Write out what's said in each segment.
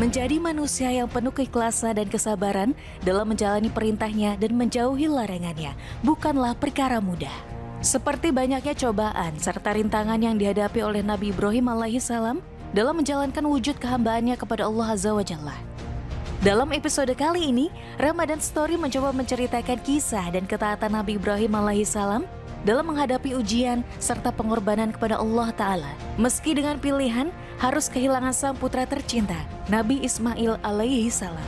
menjadi manusia yang penuh keikhlasan dan kesabaran dalam menjalani perintahnya dan menjauhi larangannya bukanlah perkara mudah. Seperti banyaknya cobaan serta rintangan yang dihadapi oleh Nabi Ibrahim alaihissalam dalam menjalankan wujud kehambaannya kepada Allah Azza wa Jalla. Dalam episode kali ini, Ramadan Story mencoba menceritakan kisah dan ketaatan Nabi Ibrahim alaihissalam dalam menghadapi ujian serta pengorbanan kepada Allah Ta'ala. Meski dengan pilihan harus kehilangan sang putra tercinta, Nabi Ismail alaihissalam.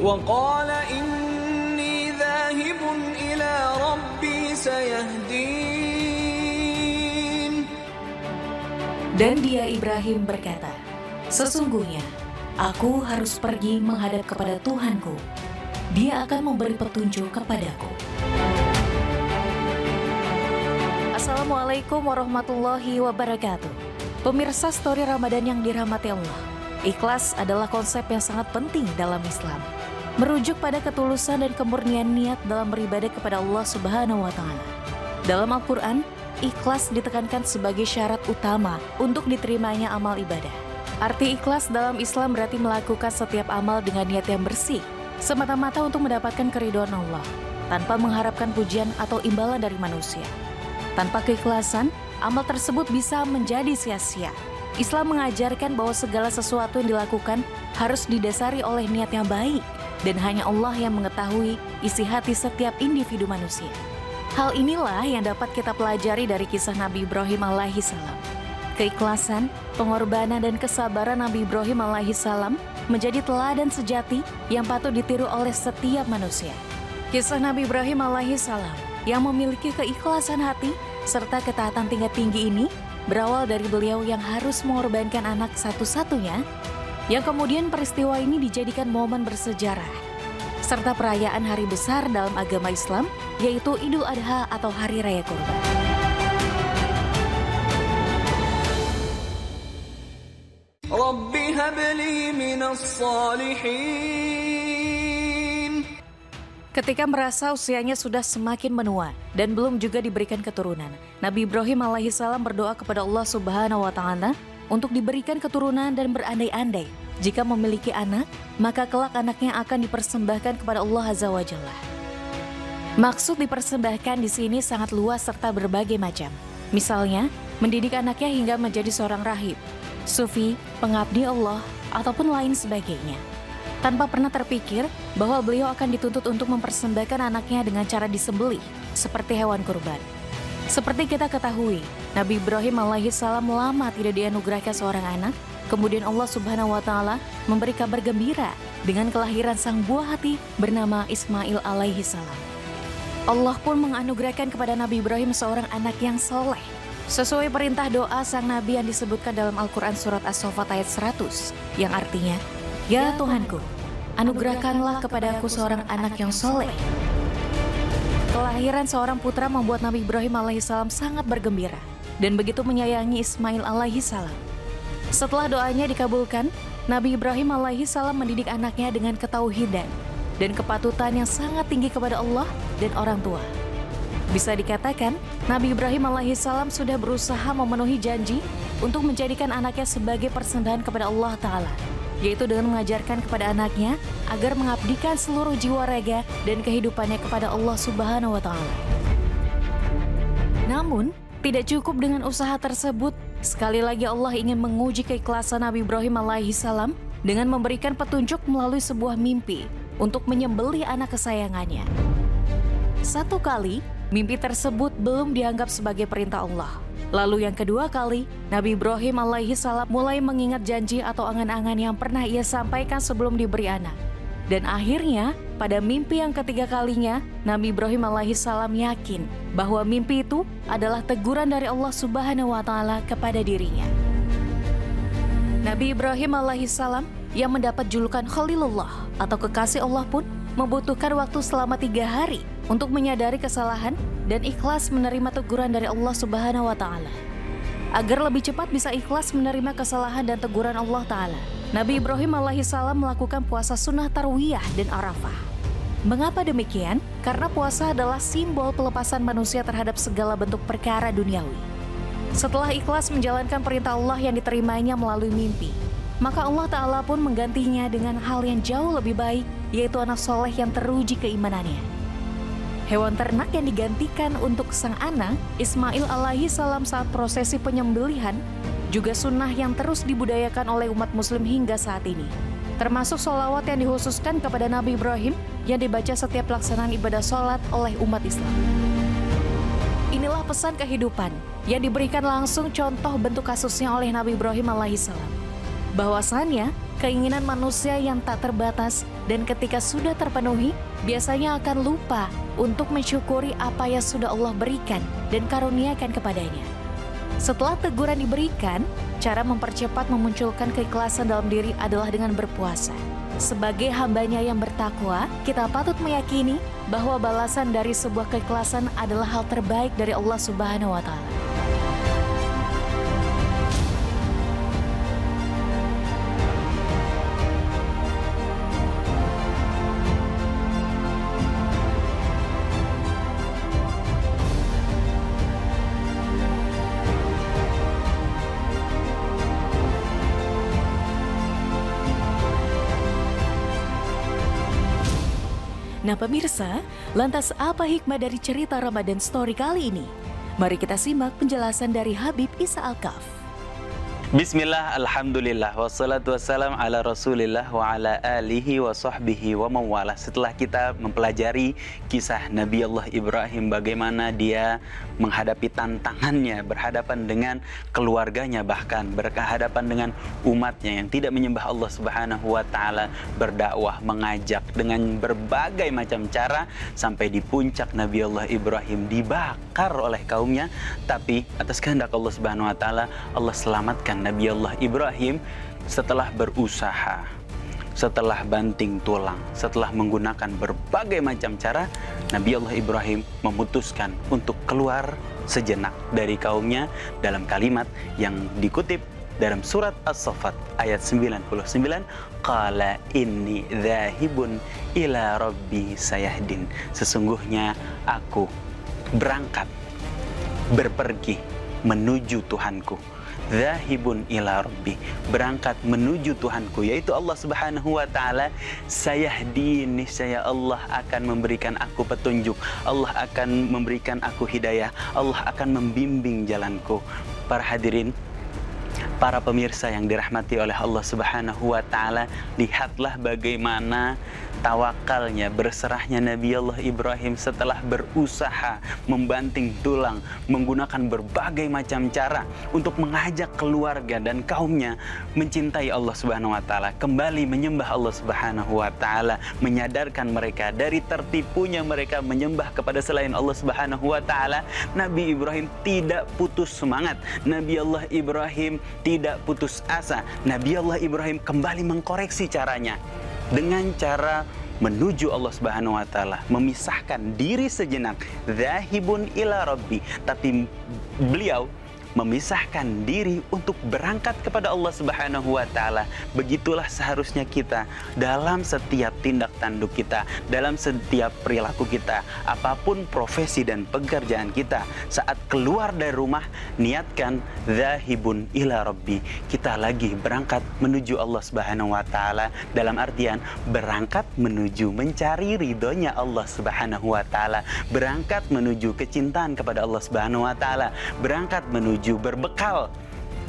وقال إني ذاهب إلى ربي سيهدين. Dan dia Ibrahim berkata, sesungguhnya aku harus pergi menghadap kepada Tuhanku. Dia akan memberi petunjuk kepadaku. Assalamualaikum warahmatullahi wabarakatuh. Pemirsa Story Ramadan yang dirahmati Allah, ikhlas adalah konsep yang sangat penting dalam Islam. Merujuk pada ketulusan dan kemurnian niat dalam beribadah kepada Allah Subhanahu wa Ta'ala. Dalam Al-Quran, ikhlas ditekankan sebagai syarat utama untuk diterimanya amal ibadah. Arti ikhlas dalam Islam berarti melakukan setiap amal dengan niat yang bersih, semata-mata untuk mendapatkan keridhaan Allah, tanpa mengharapkan pujian atau imbalan dari manusia. Tanpa keikhlasan, amal tersebut bisa menjadi sia-sia. Islam mengajarkan bahwa segala sesuatu yang dilakukan harus didasari oleh niat yang baik, dan hanya Allah yang mengetahui isi hati setiap individu manusia. Hal inilah yang dapat kita pelajari dari kisah Nabi Ibrahim alaihissalam. Keikhlasan, pengorbanan, dan kesabaran Nabi Ibrahim alaihissalam menjadi teladan sejati yang patut ditiru oleh setiap manusia. Kisah Nabi Ibrahim alaihissalam yang memiliki keikhlasan hati serta ketaatan tingkat tinggi ini berawal dari beliau yang harus mengorbankan anak satu-satunya, yang kemudian peristiwa ini dijadikan momen bersejarah serta perayaan hari besar dalam agama Islam, yaitu Idul Adha atau Hari Raya Kurban. Rabbi habli minas salihin. Ketika merasa usianya sudah semakin menua dan belum juga diberikan keturunan, Nabi Ibrahim alaihissalam berdoa kepada Allah Subhanahu wa Ta'ala untuk diberikan keturunan dan berandai-andai jika memiliki anak, maka kelak anaknya akan dipersembahkan kepada Allah Azza wa Jalla. Maksud dipersembahkan di sini sangat luas serta berbagai macam. Misalnya, mendidik anaknya hingga menjadi seorang rahib, sufi, pengabdi Allah, ataupun lain sebagainya. Tanpa pernah terpikir bahwa beliau akan dituntut untuk mempersembahkan anaknya dengan cara disembelih, seperti hewan kurban. Seperti kita ketahui, Nabi Ibrahim alaihissalam lama tidak dianugerahkan seorang anak. Kemudian Allah Subhanahu wa Ta'ala memberi kabar gembira dengan kelahiran sang buah hati bernama Ismail alaihissalam. Allah pun menganugerahkan kepada Nabi Ibrahim seorang anak yang soleh, sesuai perintah doa sang Nabi yang disebutkan dalam Al-Quran surat As-Saffat ayat 100, yang artinya, Ya Tuhanku, anugerahkanlah kepadaku seorang anak yang soleh. Kelahiran seorang putra membuat Nabi Ibrahim alaihissalam sangat bergembira dan begitu menyayangi Ismail alaihissalam. Setelah doanya dikabulkan, Nabi Ibrahim alaihissalam mendidik anaknya dengan ketauhidan dan kepatutan yang sangat tinggi kepada Allah dan orang tua. Bisa dikatakan, Nabi Ibrahim alaihissalam sudah berusaha memenuhi janji untuk menjadikan anaknya sebagai persembahan kepada Allah Ta'ala, yaitu dengan mengajarkan kepada anaknya agar mengabdikan seluruh jiwa raga dan kehidupannya kepada Allah Subhanahu wa Ta'ala. Namun, tidak cukup dengan usaha tersebut. Sekali lagi Allah ingin menguji keikhlasan Nabi Ibrahim alaihissalam dengan memberikan petunjuk melalui sebuah mimpi untuk menyembelih anak kesayangannya. Satu kali, mimpi tersebut belum dianggap sebagai perintah Allah. Lalu yang kedua kali, Nabi Ibrahim alaihissalam mulai mengingat janji atau angan-angan yang pernah ia sampaikan sebelum diberi anak. Dan akhirnya, pada mimpi yang ketiga kalinya, Nabi Ibrahim alaihissalam yakin bahwa mimpi itu adalah teguran dari Allah Subhanahu wa Ta'ala kepada dirinya. Nabi Ibrahim alaihissalam yang mendapat julukan Khalilullah atau kekasih Allah pun membutuhkan waktu selama 3 hari untuk menyadari kesalahan dan ikhlas menerima teguran dari Allah Subhanahu wa Ta'ala. Agar lebih cepat bisa ikhlas menerima kesalahan dan teguran Allah Ta'ala, Nabi Ibrahim alaihissalam melakukan puasa sunnah tarwiyah dan arafah. Mengapa demikian? Karena puasa adalah simbol pelepasan manusia terhadap segala bentuk perkara duniawi. Setelah ikhlas menjalankan perintah Allah yang diterimanya melalui mimpi, maka Allah Ta'ala pun menggantinya dengan hal yang jauh lebih baik, yaitu anak soleh yang teruji keimanannya. Hewan ternak yang digantikan untuk sang anak, Ismail alaihi salam saat prosesi penyembelihan, juga sunnah yang terus dibudayakan oleh umat muslim hingga saat ini. Termasuk sholawat yang dikhususkan kepada Nabi Ibrahim yang dibaca setiap pelaksanaan ibadah sholat oleh umat Islam. Inilah pesan kehidupan yang diberikan langsung contoh bentuk kasusnya oleh Nabi Ibrahim alaihissalam. Bahwasannya, keinginan manusia yang tak terbatas dan ketika sudah terpenuhi, biasanya akan lupa untuk mensyukuri apa yang sudah Allah berikan dan karuniakan kepadanya. Setelah teguran diberikan, cara mempercepat memunculkan keikhlasan dalam diri adalah dengan berpuasa. Sebagai hambanya yang bertakwa, kita patut meyakini bahwa balasan dari sebuah keikhlasan adalah hal terbaik dari Allah Subhanahu wa Ta'ala. Nah pemirsa, lantas apa hikmah dari cerita Ramadan Story kali ini? Mari kita simak penjelasan dari Habib Isa Al-Kaf. Bismillah, alhamdulillah, wassalatu wassalam ala rasulillah wa ala alihi wa sahbihi wa mawala. Setelah kita mempelajari kisah Nabi Allah Ibrahim, bagaimana dia menghadapi tantangannya, berhadapan dengan keluarganya, bahkan berhadapan dengan umatnya yang tidak menyembah Allah Subhanahu wa Ta'ala, berdakwah, mengajak dengan berbagai macam cara, sampai di puncak Nabi Allah Ibrahim dibakar oleh kaumnya. Tapi atas kehendak Allah Subhanahu wa Ta'ala, Allah selamatkan Nabi Allah Ibrahim setelah berusaha, setelah banting tulang, setelah menggunakan berbagai macam cara. Nabi Allah Ibrahim memutuskan untuk keluar sejenak dari kaumnya dalam kalimat yang dikutip dalam surat As-Saffat ayat 99, qala inni dzahibun ila rabbi sayahdin. Sesungguhnya aku berangkat, berpergi menuju Tuhanku. Dzahibun ila rabbi, berangkat menuju Tuhanku, yaitu Allah Subhanahu wa Ta'ala. Sayahdin, niscaya Allah akan memberikan aku petunjuk, Allah akan memberikan aku hidayah, Allah akan membimbing jalanku. Para hadirin, para pemirsa yang dirahmati oleh Allah Subhanahu wa Ta'ala, lihatlah bagaimana tawakalnya, berserahnya Nabi Allah Ibrahim setelah berusaha membanting tulang, menggunakan berbagai macam cara untuk mengajak keluarga dan kaumnya mencintai Allah Subhanahu wa Ta'ala, kembali menyembah Allah Subhanahu wa Ta'ala, menyadarkan mereka dari tertipunya mereka menyembah kepada selain Allah Subhanahu wa Ta'ala. Nabi Ibrahim tidak putus semangat, Nabi Allah Ibrahim tidak putus asa. Nabi Allah Ibrahim kembali mengkoreksi caranya dengan cara menuju Allah Subhanahu wa Ta'ala, memisahkan diri sejenak, dzahibun ila rabbi, tapi beliau memisahkan diri untuk berangkat kepada Allah Subhanahu wa Ta'ala. Begitulah seharusnya kita dalam setiap tindak tanduk kita, dalam setiap perilaku kita, apapun profesi dan pekerjaan kita. Saat keluar dari rumah, niatkan dzahibun ila rabbi, kita lagi berangkat menuju Allah Subhanahu wa Ta'ala, dalam artian berangkat menuju mencari ridhonya Allah Subhanahu wa Ta'ala, berangkat menuju kecintaan kepada Allah Subhanahu wa Ta'ala, berangkat menuju berbekal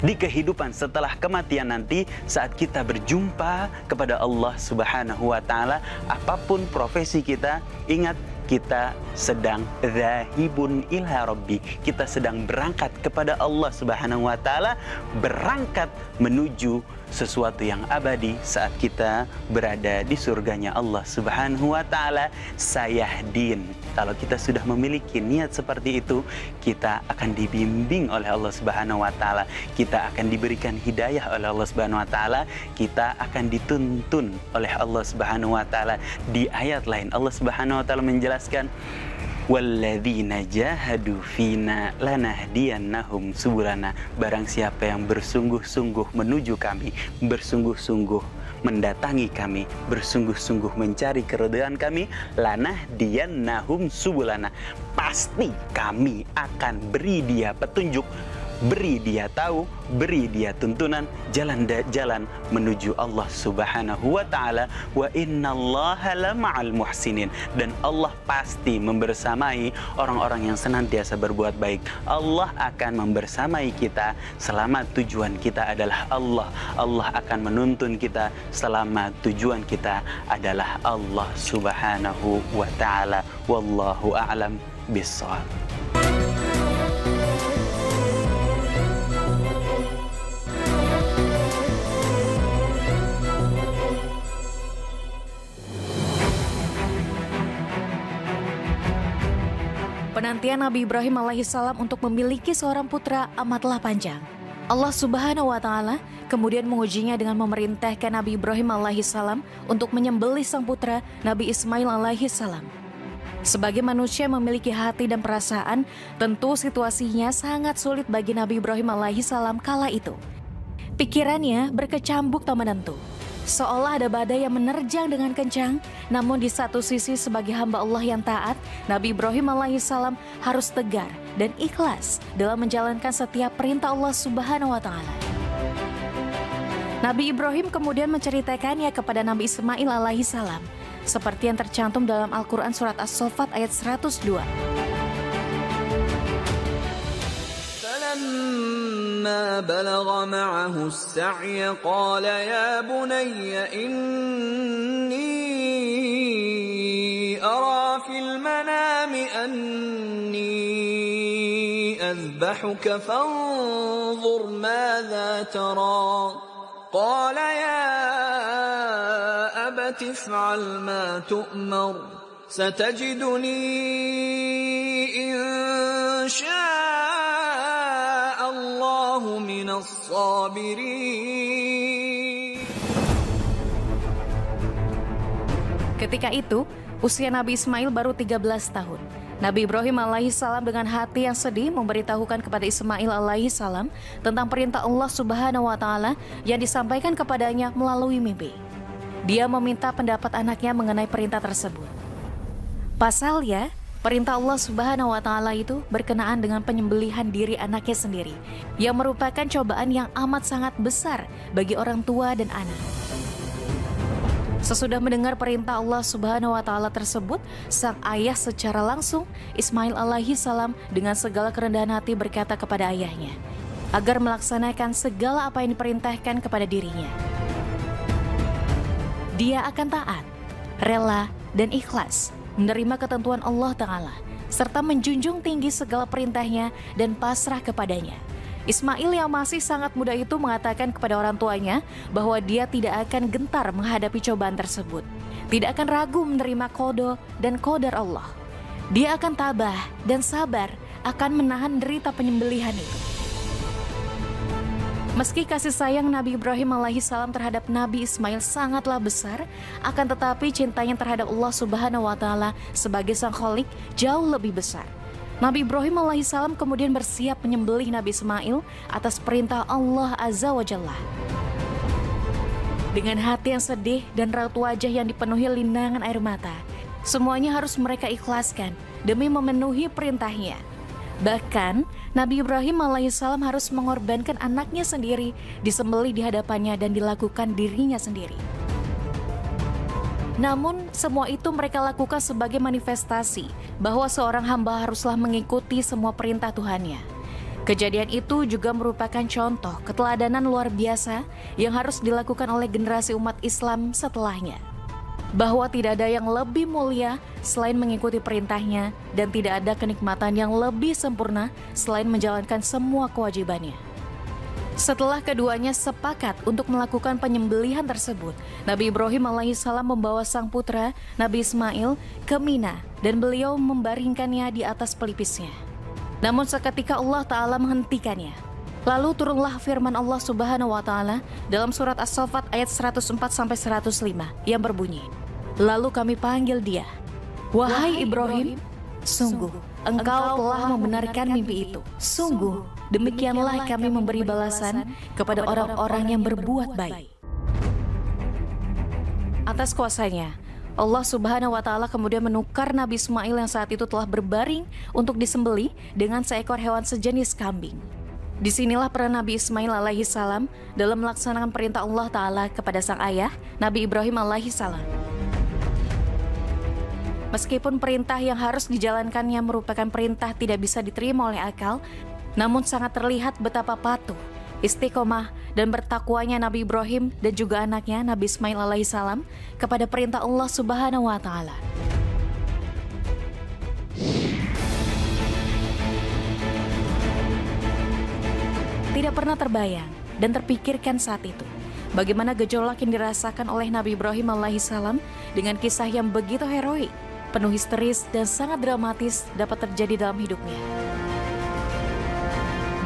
di kehidupan setelah kematian nanti saat kita berjumpa kepada Allah Subhanahu wa Ta'ala. Apapun profesi kita, ingat kita sedang dzahibun ila rabbi, kita sedang berangkat kepada Allah Subhanahu wa Ta'ala, berangkat menuju sesuatu yang abadi saat kita berada di surganya Allah Subhanahu wa Ta'ala. Sayahdin, kalau kita sudah memiliki niat seperti itu, kita akan dibimbing oleh Allah Subhanahu wa Ta'ala, kita akan diberikan hidayah oleh Allah Subhanahu wa Ta'ala, kita akan dituntun oleh Allah Subhanahu wa Ta'ala. Di ayat lain Allah Subhanahu wa Ta'ala menjelaskan, walladzina jahadu fina lanahdiyannahum subulana. Barang siapa yang bersungguh-sungguh menuju kami, bersungguh-sungguh mendatangi kami, bersungguh-sungguh mencari keridhaan kami, lanahdiyannahum subulana. Pasti kami akan beri dia petunjuk, beri dia tahu, beri dia tuntunan jalan menuju Allah Subhanahu wa taala. Wa innallaha lama'al muhsinin, dan Allah pasti membersamai orang-orang yang senantiasa berbuat baik. Allah akan membersamai kita selama tujuan kita adalah Allah. Allah akan menuntun kita selama tujuan kita adalah Allah Subhanahu wa taala. Wallahu a'lam bissawab. Penantian Nabi Ibrahim alaihissalam untuk memiliki seorang putra amatlah panjang. Allah Subhanahu wa taala kemudian mengujinya dengan memerintahkan Nabi Ibrahim alaihissalam untuk menyembelih sang putra Nabi Ismail alaihissalam. Sebagai manusia memiliki hati dan perasaan, tentu situasinya sangat sulit bagi Nabi Ibrahim alaihissalam kala itu. Pikirannya berkecambuk tak menentu. Seolah ada badai yang menerjang dengan kencang, namun di satu sisi sebagai hamba Allah yang taat, Nabi Ibrahim alaihissalam harus tegar dan ikhlas dalam menjalankan setiap perintah Allah Subhanahu wa taala. Nabi Ibrahim kemudian menceritakannya kepada Nabi Ismail alaihissalam, seperti yang tercantum dalam Al-Quran surat As-Saffat ayat 102. فلما بلغ معه السعي قال يا بني إني أرى في المنام أني أذبحك فانظر ماذا ترى قال يا أبت افعل ما تؤمر ستجدني إن شاء الله من الصابرين. Ketika itu, usia Nabi Ismail baru 13 tahun. Nabi Ibrahim alaihissalam dengan hati yang sedih memberitahukan kepada Ismail alaihissalam tentang perintah Allah Subhanahu wa taala yang disampaikan kepadanya melalui mimpi. Dia meminta pendapat anaknya mengenai perintah tersebut. Pasalnya, perintah Allah Subhanahu wa taala itu berkenaan dengan penyembelihan diri anaknya sendiri, yang merupakan cobaan yang amat sangat besar bagi orang tua dan anak. Sesudah mendengar perintah Allah Subhanahu wa taala tersebut, sang ayah secara langsung, Ismail alaihissalam dengan segala kerendahan hati berkata kepada ayahnya agar melaksanakan segala apa yang diperintahkan kepada dirinya. Dia akan taat, rela, dan ikhlas menerima ketentuan Allah Ta'ala, serta menjunjung tinggi segala perintahnya dan pasrah kepadanya. Ismail yang masih sangat muda itu mengatakan kepada orang tuanya bahwa dia tidak akan gentar menghadapi cobaan tersebut, tidak akan ragu menerima qada dan qadar Allah. Dia akan tabah dan sabar akan menahan derita penyembelihan itu. Meski kasih sayang Nabi Ibrahim alaihissalam terhadap Nabi Ismail sangatlah besar, akan tetapi cintanya terhadap Allah Subhanahu wa taala sebagai sang Khalik jauh lebih besar. Nabi Ibrahim alaihissalam kemudian bersiap menyembelih Nabi Ismail atas perintah Allah Azza wa Jalla. Dengan hati yang sedih dan raut wajah yang dipenuhi linangan air mata, semuanya harus mereka ikhlaskan demi memenuhi perintahnya. Bahkan, Nabi Ibrahim alaihissalam harus mengorbankan anaknya sendiri, disembelih di hadapannya dan dilakukan dirinya sendiri. Namun, semua itu mereka lakukan sebagai manifestasi bahwa seorang hamba haruslah mengikuti semua perintah Tuhannya. Kejadian itu juga merupakan contoh keteladanan luar biasa yang harus dilakukan oleh generasi umat Islam setelahnya. Bahwa tidak ada yang lebih mulia selain mengikuti perintahnya dan tidak ada kenikmatan yang lebih sempurna selain menjalankan semua kewajibannya. Setelah keduanya sepakat untuk melakukan penyembelihan tersebut, Nabi Ibrahim alaihissalam membawa sang putra Nabi Ismail ke Mina dan beliau membaringkannya di atas pelipisnya. Namun seketika Allah Ta'ala menghentikannya. Lalu turunlah firman Allah Subhanahu wa taala dalam surat As-Saffat ayat 104-105 yang berbunyi, "Lalu kami panggil dia, wahai Ibrahim, sungguh engkau telah membenarkan mimpi itu. Sungguh demikianlah kami memberi balasan kepada orang-orang yang berbuat baik." Atas kuasanya, Allah Subhanahu wa Ta'ala kemudian menukar Nabi Ismail yang saat itu telah berbaring untuk disembelih dengan seekor hewan sejenis kambing. Disinilah peran Nabi Ismail alaihi salam dalam melaksanakan perintah Allah Ta'ala kepada sang ayah, Nabi Ibrahim alaihi salam. Meskipun perintah yang harus dijalankannya merupakan perintah tidak bisa diterima oleh akal, namun sangat terlihat betapa patuh, istiqomah, dan bertakwanya Nabi Ibrahim dan juga anaknya Nabi Ismail alaihi salam kepada perintah Allah Subhanahu wa Ta'ala. Tidak pernah terbayang dan terpikirkan saat itu bagaimana gejolak yang dirasakan oleh Nabi Ibrahim alaihissalam dengan kisah yang begitu heroik, penuh histeris dan sangat dramatis dapat terjadi dalam hidupnya.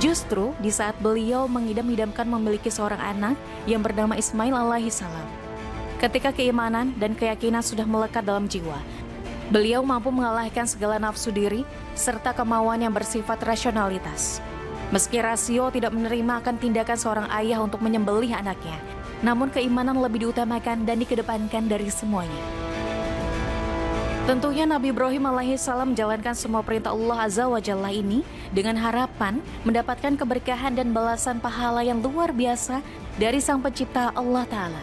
Justru di saat beliau mengidam-idamkan memiliki seorang anak yang bernama Ismail alaihissalam, ketika keimanan dan keyakinan sudah melekat dalam jiwa, beliau mampu mengalahkan segala nafsu diri serta kemauan yang bersifat rasionalitas. Meski rasio tidak menerima akan tindakan seorang ayah untuk menyembelih anaknya, namun keimanan lebih diutamakan dan dikedepankan dari semuanya. Tentunya Nabi Ibrahim alaihissalam menjalankan semua perintah Allah Azza wa Jalla ini dengan harapan mendapatkan keberkahan dan balasan pahala yang luar biasa dari Sang Pencipta Allah Ta'ala.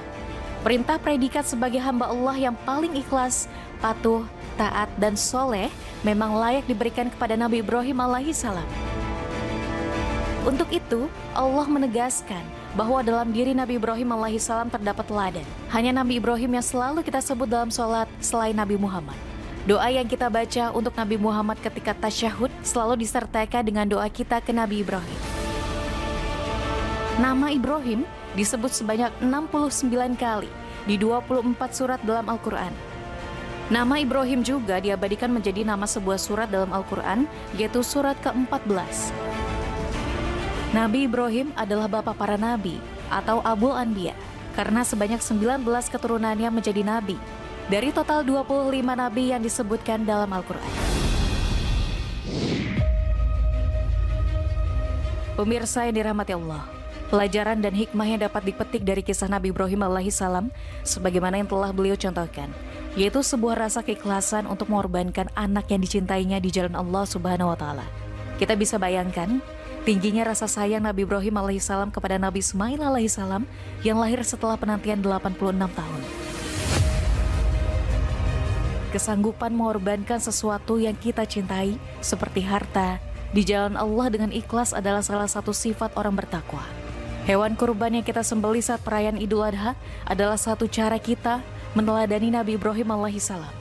Perintah predikat sebagai hamba Allah yang paling ikhlas, patuh, taat, dan soleh memang layak diberikan kepada Nabi Ibrahim alaihissalam. Untuk itu, Allah menegaskan bahwa dalam diri Nabi Ibrahim alaihissalam terdapat teladan. Hanya Nabi Ibrahim yang selalu kita sebut dalam sholat selain Nabi Muhammad. Doa yang kita baca untuk Nabi Muhammad ketika tasyahud selalu disertakan dengan doa kita ke Nabi Ibrahim. Nama Ibrahim disebut sebanyak 69 kali di 24 surat dalam Al-Quran. Nama Ibrahim juga diabadikan menjadi nama sebuah surat dalam Al-Quran, yaitu surat ke-14. Nabi Ibrahim adalah bapak para nabi atau Abul Anbiya karena sebanyak 19 keturunannya menjadi nabi dari total 25 nabi yang disebutkan dalam Al-Quran. Pemirsa yang dirahmati Allah, pelajaran dan hikmah yang dapat dipetik dari kisah Nabi Ibrahim alaihissalam sebagaimana yang telah beliau contohkan, yaitu sebuah rasa keikhlasan untuk mengorbankan anak yang dicintainya di jalan Allah Subhanahu wa Ta'ala. Kita bisa bayangkan tingginya rasa sayang Nabi Ibrahim alaihissalam kepada Nabi Ismail alaihissalam yang lahir setelah penantian 86 tahun. Kesanggupan mengorbankan sesuatu yang kita cintai seperti harta di jalan Allah dengan ikhlas adalah salah satu sifat orang bertakwa. Hewan kurban yang kita sembelih saat perayaan Idul Adha adalah satu cara kita meneladani Nabi Ibrahim alaihissalam.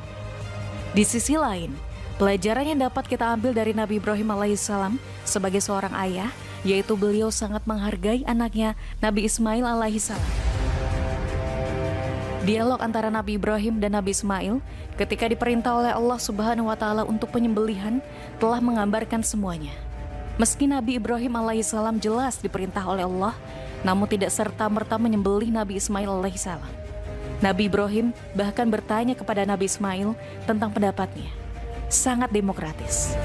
Di sisi lain, pelajaran yang dapat kita ambil dari Nabi Ibrahim alaihissalam sebagai seorang ayah, yaitu beliau sangat menghargai anaknya Nabi Ismail alaihissalam. Dialog antara Nabi Ibrahim dan Nabi Ismail ketika diperintah oleh Allah Subhanahu wa Ta'ala untuk penyembelihan telah menggambarkan semuanya. Meski Nabi Ibrahim alaihissalam jelas diperintah oleh Allah, namun tidak serta-merta menyembelih Nabi Ismail alaihissalam. Nabi Ibrahim bahkan bertanya kepada Nabi Ismail tentang pendapatnya. Sangat demokratis.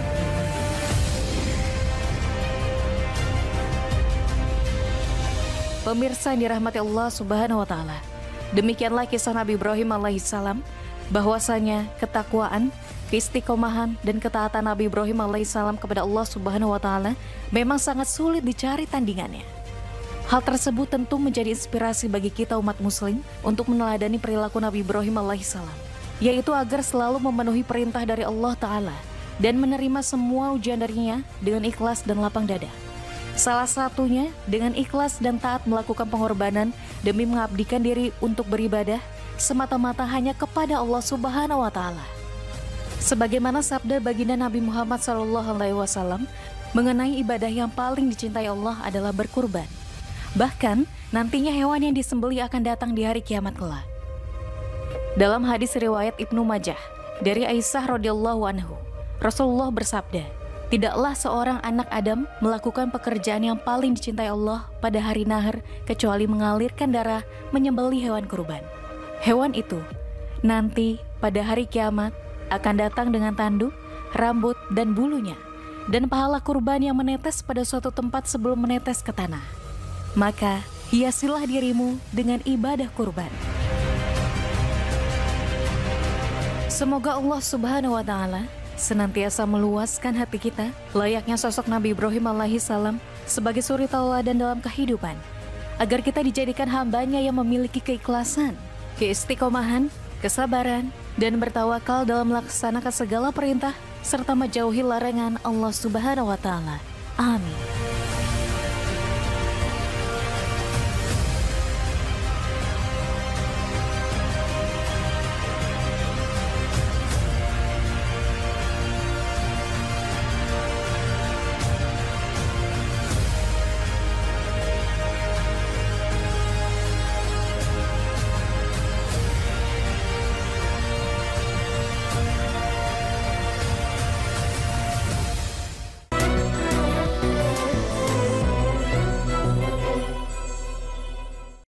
Pemirsa yang dirahmati Allah Subhanahu wa Ta'ala, demikianlah kisah Nabi Ibrahim alaihissalam, bahwasanya ketakwaan, keistiqomahan, dan ketaatan Nabi Ibrahim alaihissalam kepada Allah Subhanahu wa Ta'ala memang sangat sulit dicari tandingannya. Hal tersebut tentu menjadi inspirasi bagi kita umat muslim untuk meneladani perilaku Nabi Ibrahim alaihissalam, yaitu agar selalu memenuhi perintah dari Allah Ta'ala dan menerima semua ujian darinya dengan ikhlas dan lapang dada. Salah satunya dengan ikhlas dan taat melakukan pengorbanan demi mengabdikan diri untuk beribadah semata-mata hanya kepada Allah Subhanahu wa Ta'ala. Sebagaimana sabda baginda Nabi Muhammad SAW mengenai ibadah yang paling dicintai Allah adalah berkurban. Bahkan nantinya hewan yang disembelih akan datang di hari kiamat kelak. Dalam hadis riwayat Ibnu Majah dari Aisyah radhiyallahu anhu, Rasulullah bersabda, "Tidaklah seorang anak Adam melakukan pekerjaan yang paling dicintai Allah pada hari nahar kecuali mengalirkan darah menyembelih hewan kurban. Hewan itu nanti pada hari kiamat akan datang dengan tanduk, rambut, dan bulunya, dan pahala kurban yang menetes pada suatu tempat sebelum menetes ke tanah. Maka hiasilah dirimu dengan ibadah kurban." Semoga Allah Subhanahu wa Ta'ala senantiasa meluaskan hati kita layaknya sosok Nabi Ibrahim alaihi salam sebagai suri tauladan dalam kehidupan, agar kita dijadikan hambanya yang memiliki keikhlasan, keistiqomahan, kesabaran, dan bertawakal dalam melaksanakan segala perintah serta menjauhi larangan Allah Subhanahu wa Ta'ala. Amin.